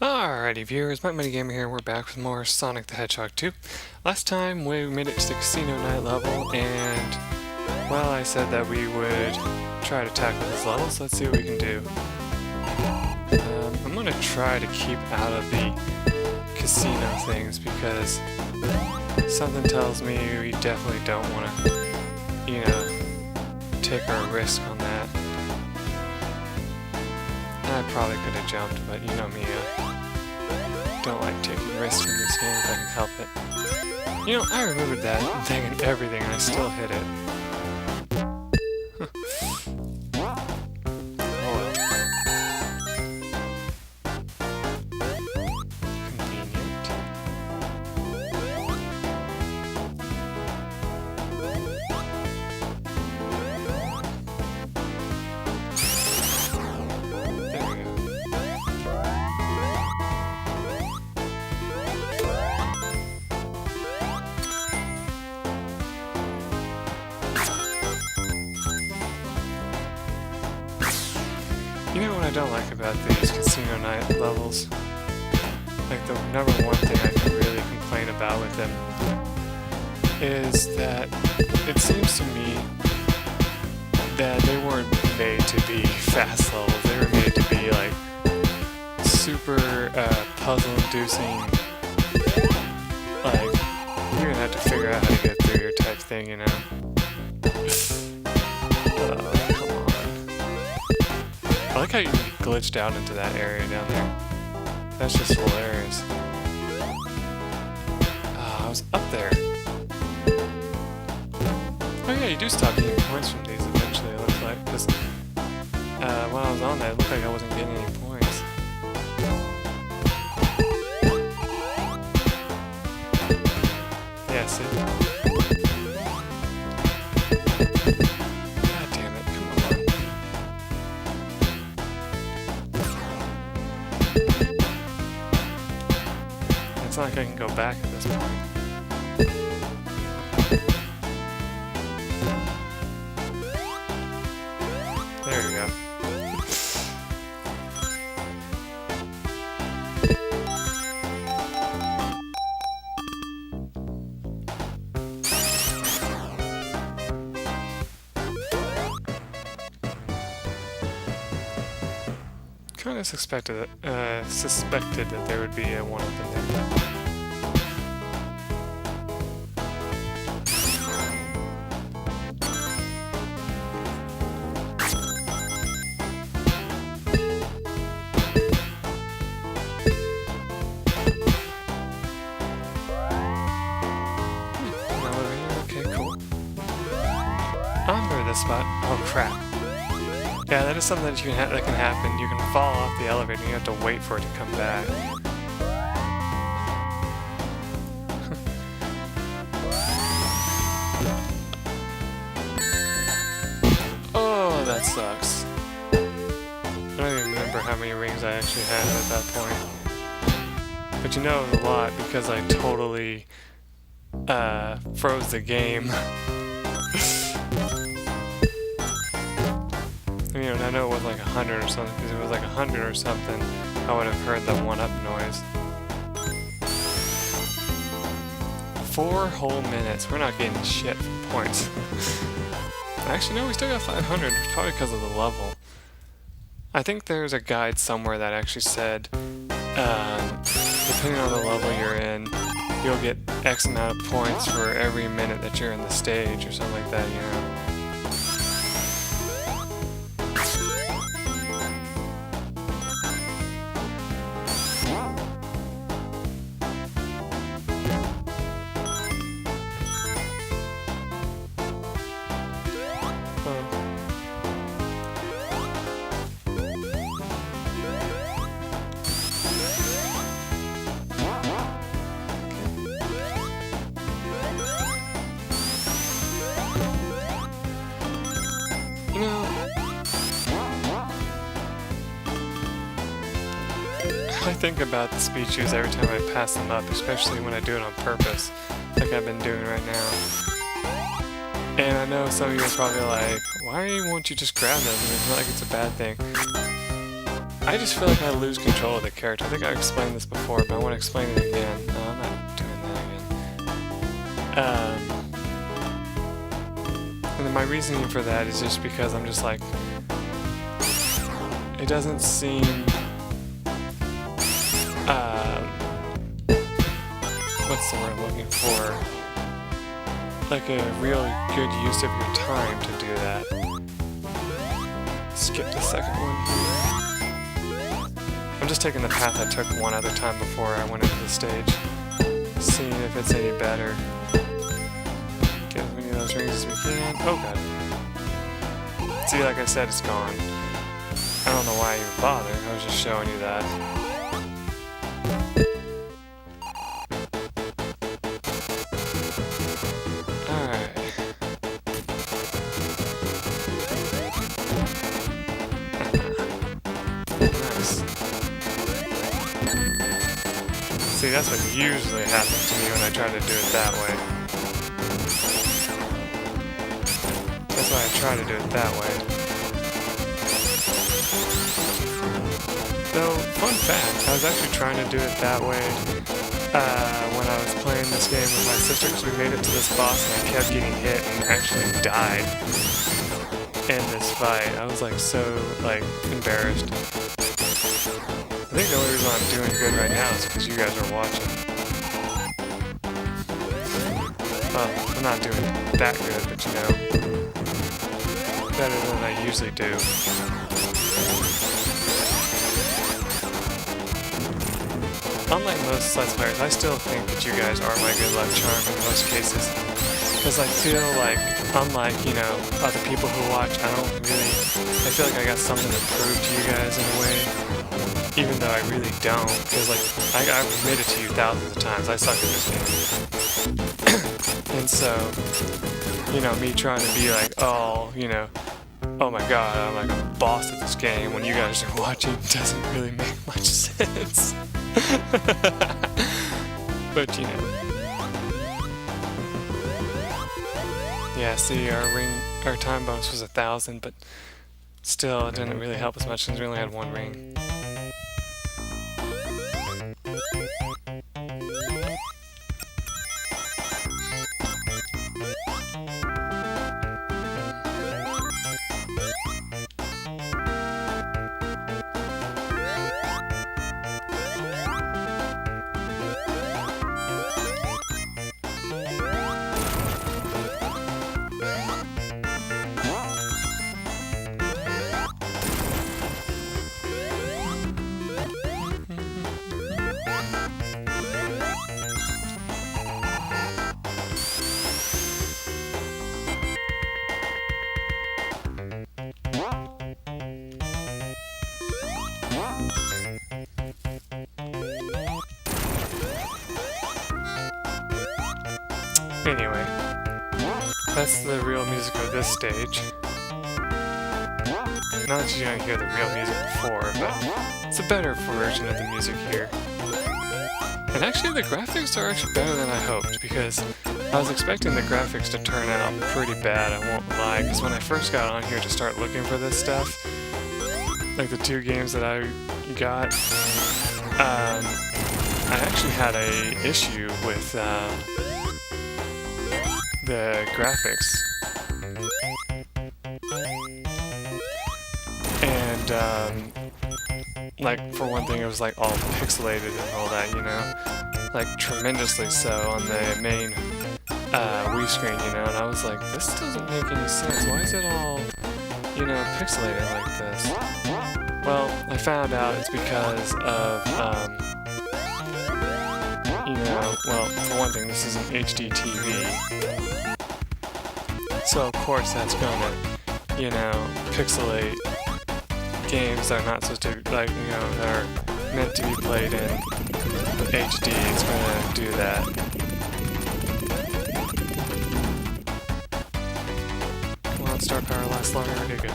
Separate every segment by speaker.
Speaker 1: Alrighty viewers, MikeMoneyGMR here, we're back with more Sonic the Hedgehog 2. Last time we made it to the casino night level and, well, I said that we would try to tackle this level, so let's see what we can do. I'm gonna try to keep out of the casino things because something tells me we definitely don't want to, take our risk on that. I probably could have jumped, but you know me, I don't like taking risks in this game if I can help it. You know, I removed that thing and everything and I still hit it. Oh well. Convenient. There we go. You know what I don't like about these casino night levels? Like the number one thing I can really complain about with them is that it seems to me that they weren't made to be fast levels. They were made to be like super puzzle-inducing, like you're gonna have to figure out how to get through your type thing, you know? I like how you glitched out into that area down there. That's just hilarious. I was up there. Oh yeah, you do stop getting points from these eventually, it looks like. Because when I was on there, it looked like I wasn't getting any points. Yeah, see? It's not like I can go back at this point. There we go. Kind of suspected that there would be a one-up in there. Okay, cool. I remember this spot. Oh crap. Yeah, that is something that that can happen. You can fall off the elevator and you have to wait for it to come back. Oh, that sucks. I don't even remember how many rings I actually had at that point. But you know it was a lot because I totally froze the game. You know, and I know it was like 100 or something, because if it was like 100 or something, I would have heard the one-up noise. 4 whole minutes. We're not getting shit points. Actually, no, we still got 500. It's probably because of the level. I think there's a guide somewhere that actually said, depending on the level you're in, you'll get X amount of points for every minute that you're in the stage, or something like that, you know? I think about the speed shoes every time I pass them up, especially when I do it on purpose, like I've been doing right now. And I know some of you are probably like, why won't you just grab them? I mean, it's not like it's a bad thing. I just feel like I lose control of the character. I think I explained this before, but I want to explain it again. No, I'm not doing that again. And then my reasoning for that is just because I'm just like, it doesn't seem, what's the word I'm looking for? Like a real good use of your time to do that. Skip the second one. I'm just taking the path I took one other time before I went into the stage. Seeing if it's any better. Get as many of those rings as we can. Oh god. See, like I said, it's gone. I don't know why I even bothered. I was just showing you that. Alright. Nice. See, that's what usually happens to me when I try to do it that way. That's why I try to do it that way. Though, fun fact, I was actually trying to do it that way when I was playing this game with my sister, because we made it to this boss and I kept getting hit and actually died in this fight. I was like so embarrassed. I think the only reason I'm doing good right now is because you guys are watching. Well, I'm not doing that good, but you know, better than I usually do. Unlike most Let's Players, I still think that you guys are my good luck charm in most cases. Because I feel like, unlike, you know, other people who watch, I feel like I got something to prove to you guys in a way. Even though I really don't. Because, like, I've admitted to you thousands of times, I suck at this game. And so, you know, me trying to be like, oh, you know, oh my god, I'm like a boss at this game when you guys are watching doesn't really make much sense. But you know. Yeah, see, our time bonus was 1,000, but still it didn't really help as much since we only had one ring. Anyway, that's the real music of this stage. Not that you don't hear the real music before, but it's a better version of the music here. And actually the graphics are actually better than I hoped, because I was expecting the graphics to turn out pretty bad, I won't lie, because when I first got on here to start looking for this stuff, like the two games that I got, I actually had a issue with the graphics. And like for one thing, it was like all pixelated and all that, you know, like tremendously so on the main Wii screen, you know, and I was like, this doesn't make any sense. Why is it all, you know, pixelated like this? Well, I found out it's because of you know, well, for one thing, this is an HD TV, so of course that's gonna, you know, pixelate games that are not supposed to, like, you know, that are meant to be played in HD. It's gonna do that. Come on, star power lasts longer. Okay, good.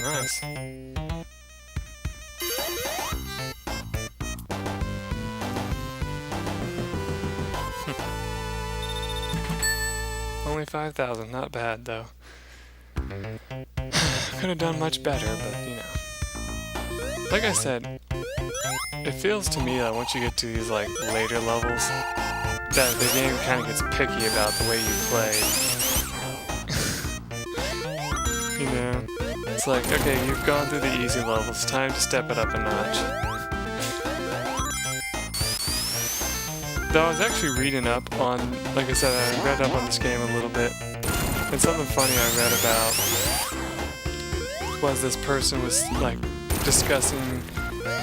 Speaker 1: Nice. Only 25,000, not bad though. Could have done much better, but you know. Like I said, it feels to me that once you get to these like later levels, that the game kind of gets picky about the way you play. You know, it's like, okay, you've gone through the easy levels, time to step it up a notch. Though I was actually reading up on, like I said, I read up on this game a little bit, and something funny I read about was this person was like discussing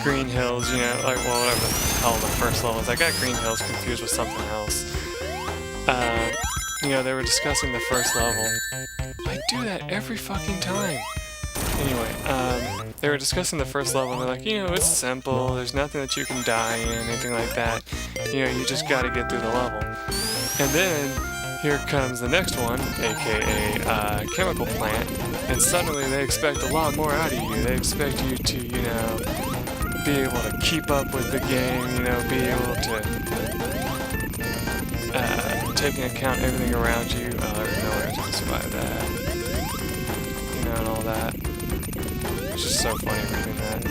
Speaker 1: Green Hills, you know, like, well, whatever the hell the first level is. I got Green Hills confused with something else. You know, they were discussing the first level. I do that every fucking time. Anyway, they were discussing the first level, and they're like, you know, it's simple, there's nothing that you can die in, anything like that. You know, you just gotta get through the level. And then, here comes the next one, aka, chemical plant, and suddenly they expect a lot more out of you. They expect you to, you know, be able to keep up with the game, you know, be able to take into account everything around you. There's no way to survive that. You know, and all that. It's just so funny reading that.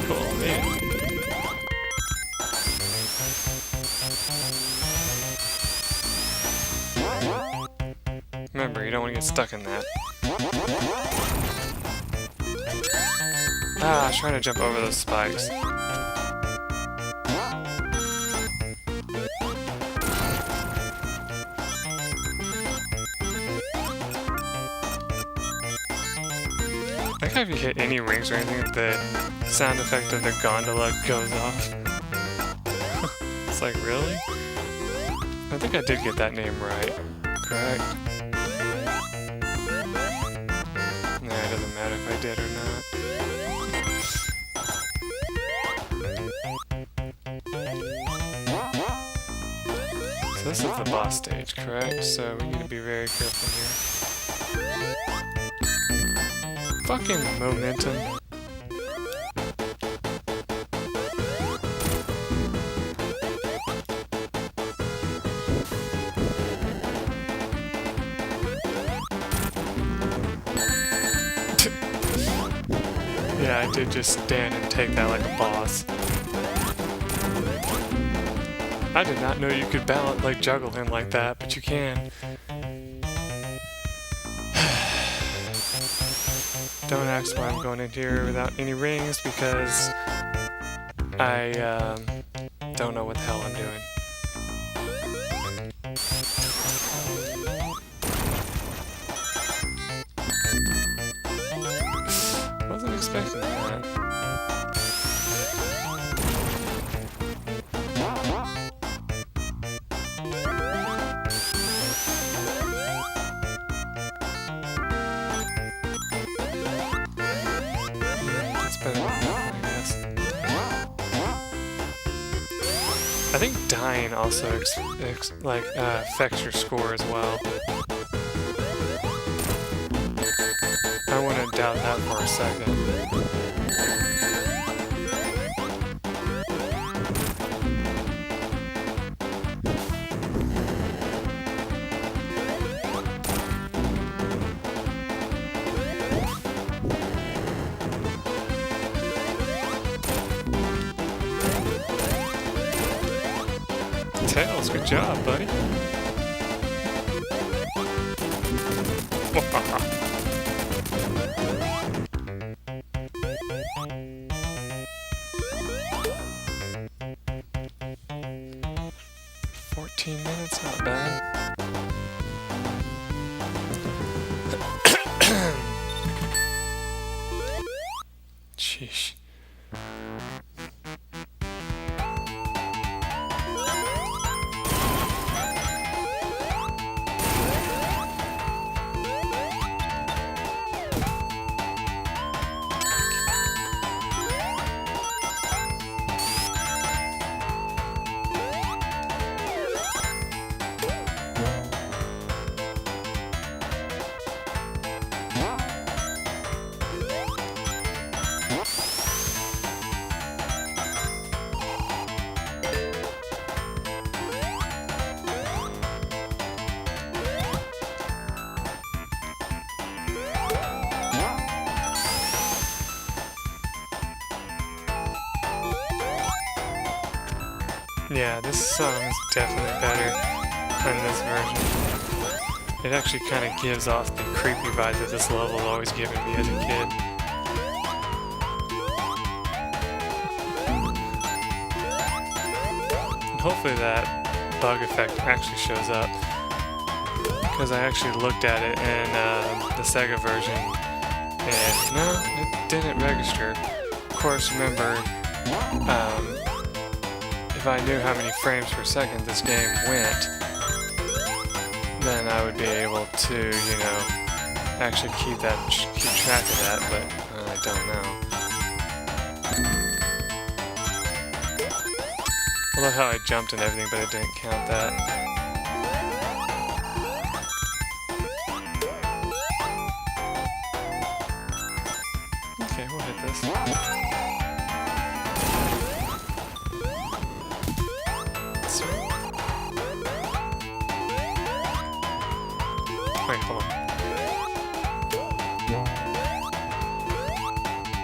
Speaker 1: Cool, man. Remember, you don't want to get stuck in that. Ah, I was trying to jump over those spikes. Like how if you hit any rings or anything, the sound effect of the gondola goes off. It's like, really? I think I did get that name right. Correct? Nah, it doesn't matter if I did or not. So this is the boss stage, correct? So we need to be very careful here. Fucking momentum. Yeah, I did just stand and take that like a boss. I did not know you could balance, like juggle him like that, but you can. Don't ask why I'm going in here without any rings, because I don't know what the hell I'm doing. Wasn't expecting that. I think dying also affects your score as well. I want to doubt that for a second. Tails, good job, buddy. Minutes, not bad. Sheesh. Yeah, this song is definitely better than this version. It actually kind of gives off the creepy vibe that this level always given me as a kid. And hopefully that bug effect actually shows up, because I actually looked at it in the Sega version and no, it didn't register. Of course, remember, if I knew how many frames per second this game went, then I would be able to, you know, actually keep track of that, but I don't know. I love how I jumped and everything, but it didn't count that. Okay, we'll hit this. Wait, hold on.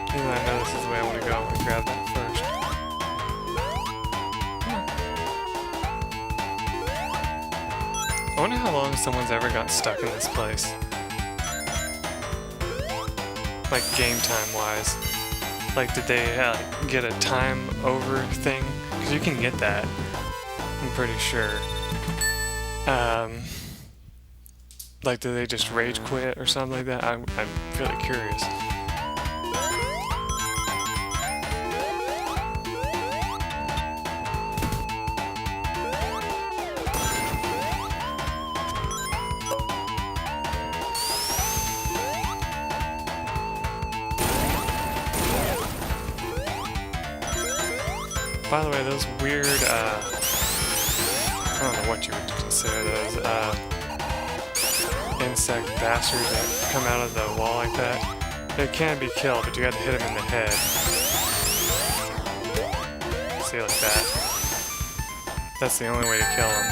Speaker 1: Even though I know this is the way I want to go, I'm going to grab that first. I wonder how long someone's ever got stuck in this place. Like, game time wise. Like, did they get a time over thing? Because you can get that, I'm pretty sure. Like, do they just rage quit or something like that? I'm really curious. By the way, those weird, I don't know what you would consider those, insect bastards that come out of the wall like that. They can be killed, but you gotta hit them in the head. See, like that. That's the only way to kill them.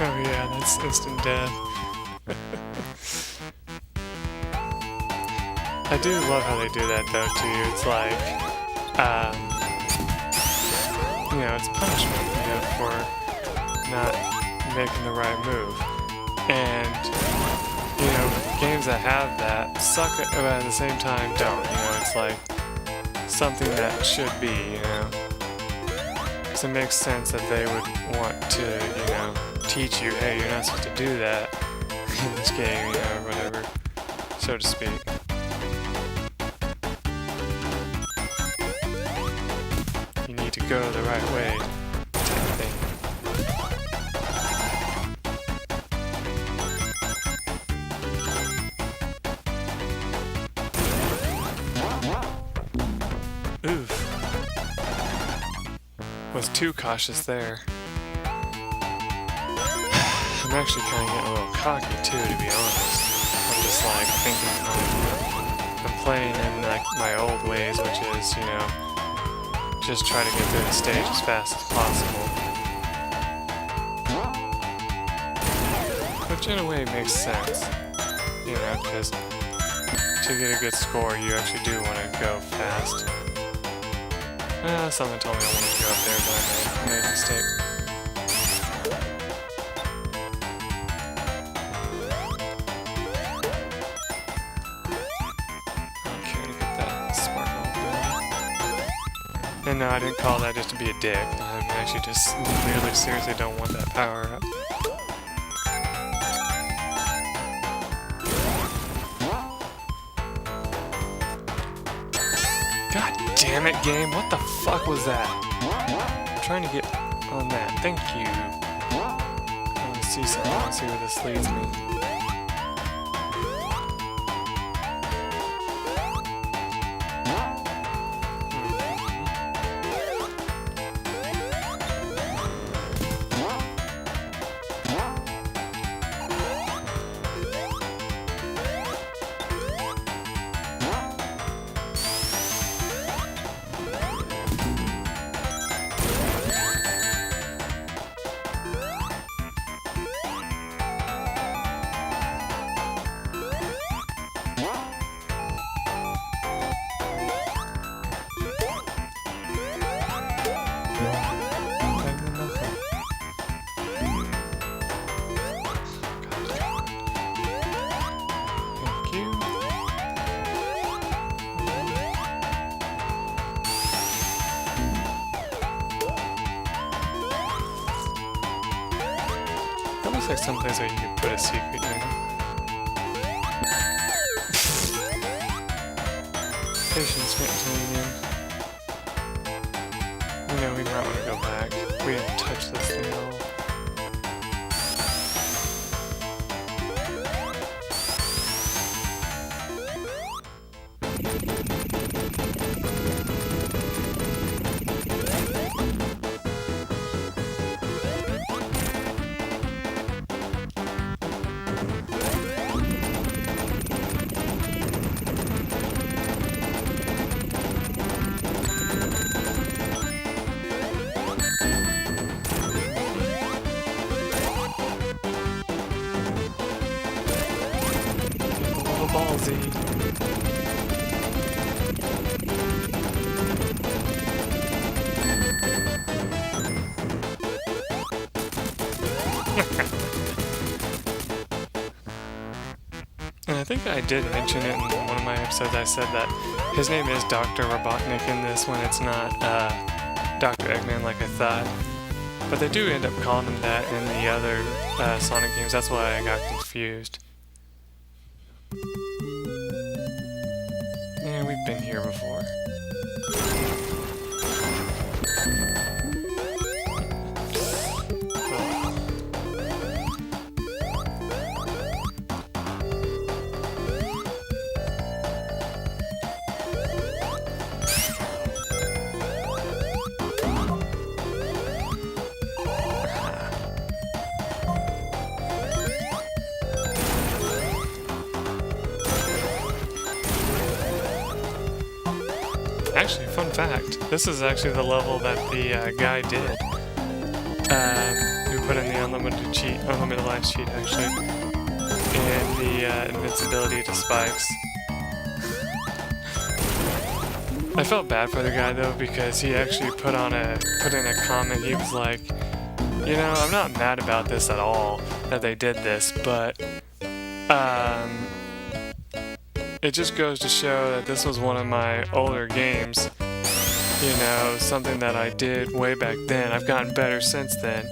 Speaker 1: Oh yeah, that's instant death. I do love how they do that though too. It's like, you know, it's punishment, you know, for not making the right move. And, you know, games that have that suck, but at the same time don't, you know, it's like something that should be, you know. Because it makes sense that they would want to, you know, teach you, hey, you're not supposed to do that in this game, you know, or whatever, so to speak. You need to go the right way, type of thing. Oof. Was too cautious there. I'm actually kind of getting a little cocky too, to be honest. I'm just like thinking I'm playing in like my old ways, which is, you know, just try to get through the stage as fast as possible. Which in a way makes sense, you know, because to get a good score, you actually do want to go fast. Someone told me I wanted to go up there, but I made a mistake. And no, I didn't call that just to be a dick. I actually just really seriously don't want that power up. God damn it, game. What the fuck was that? I'm trying to get on that. Thank you. I want to see something. I want to see where this leads me. looks like someplace where you could put a secret in. Patience maintenance. You know, we might want to go back. We didn't touch this thing at all. Ballsy. And I think I did mention it in one of my episodes. I said that his name is Dr. Robotnik in this one. It's not Dr. Eggman like I thought. But they do end up calling him that in the other Sonic games. That's why I got confused. Yeah, we've been here before. Actually, fun fact, this is actually the level that the guy did, who put in the unlimited lives cheat, actually, and the invincibility to spikes. I felt bad for the guy though, because he actually put in a comment. He was like, you know, I'm not mad about this at all, that they did this, but it just goes to show that this was one of my older games, you know, something that I did way back then. I've gotten better since then,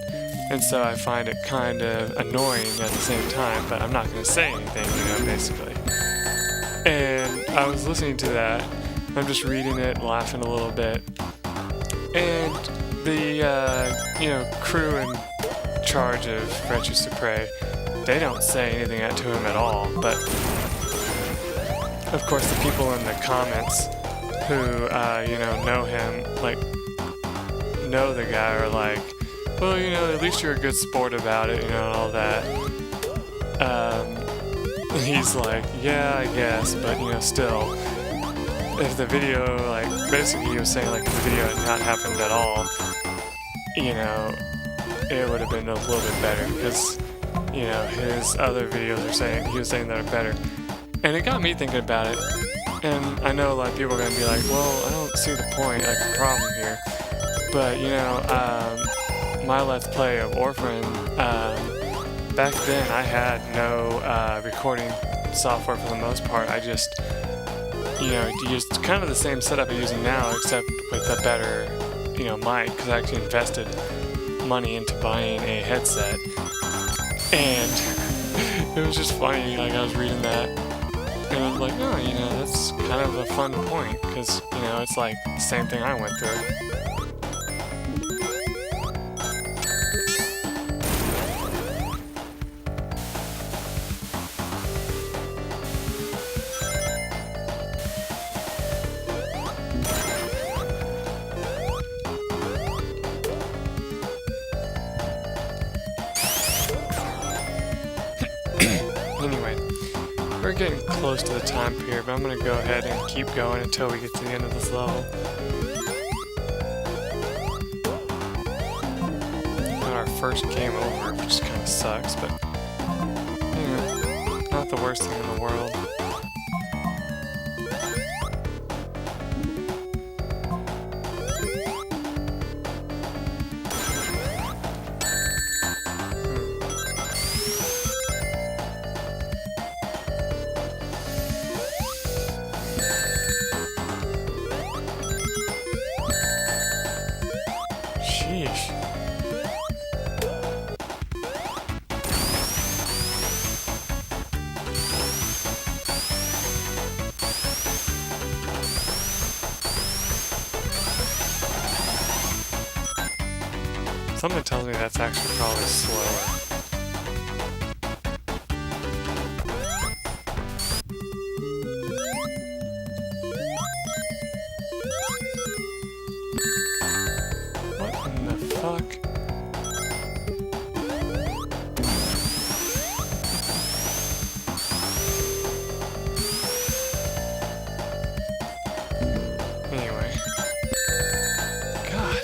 Speaker 1: and so I find it kind of annoying at the same time, but I'm not going to say anything, you know, basically. And I was listening to that, I'm just reading it, laughing a little bit, and the, you know, crew in charge of Retro Supre, they don't say anything to him at all, but of course, the people in the comments who, you know him, like, know the guy are like, well, you know, at least you're a good sport about it, you know, and all that. He's like, yeah, I guess, but, you know, still, if the video, like, basically he was saying, like, if the video had not happened at all, you know, it would have been a little bit better, because, you know, his other videos are saying, he was saying that are better. And it got me thinking about it, and I know a lot of people are going to be like, well, I don't see the point, like, the problem here. But, you know, my Let's Play of Orphan, back then I had no recording software for the most part. I just, you know, used kind of the same setup I'm using now, except with a better, you know, mic, because I actually invested money into buying a headset. And it was just funny, like, I was reading that. And I was like, oh, you know, that's kind of a fun point, because, you know, it's like the same thing I went through. Anyway, we're getting close to the time period, but I'm going to go ahead and keep going until we get to the end of this level. Got our first game over, which just kind of sucks, but you know, not the worst thing in the world. Sheesh. tells me that's actually probably slower. What in the fuck? Anyway. God.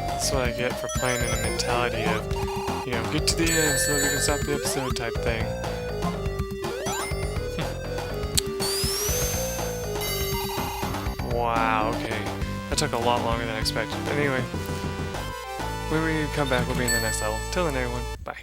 Speaker 1: That's what I get for playing in a mentality of, you know, get to the end so that we can stop the episode type thing. Wow, okay. That took a lot longer than I expected. But anyway, when we come back, we'll be in the next level. Till then, everyone, bye.